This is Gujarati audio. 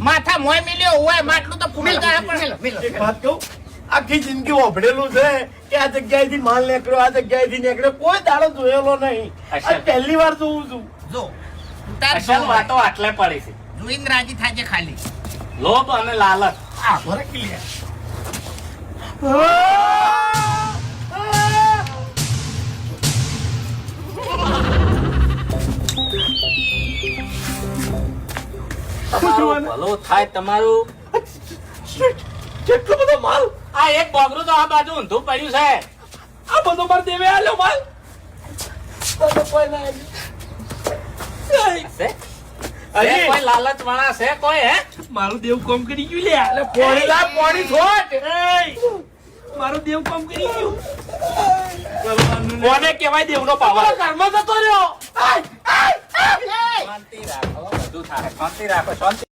માથા મોય મિલ્યો હોય માટલું તો ફૂટી જાય પણ એક વાત કહું, આખી જિંદગી વાપરેલું છે કે આ જગ્યાએથી માલ નીકળ્યો, આ જગ્યાએથી નીકળ્યો, કોઈ દાડો જોયેલો નહીં. આ પહેલી વાર જોઉં છું. જો તાર અસલ વાતો આટલે પડી છે. જોઈને રાજી થાજે ખાલી. લોભ અને લાલચ. આ ભરે ક્લિયર. તમારું ભલું થાય તમારું. કેટલો બધો માલ, આ એક બોગરું તો આ બાજુ ઊંધું પડ્યું છે. આ બધો માર દેવે આલ્યો માલ. બધો કોઈ ના છે? છે કોઈ લાલચ વાળા છે કોઈ હે? મારું દેવ કામ કરી ગયું લે. પોણી લા, પોણી છોડ. મારું દેવ કામ કરી ગયું. કોને કહેવાય દેવનો પાવર? ઘરમાં જતો રહ્યો. શાંતિ રાખો, બધું થાય. શાંતિ રાખો, શાંતિ.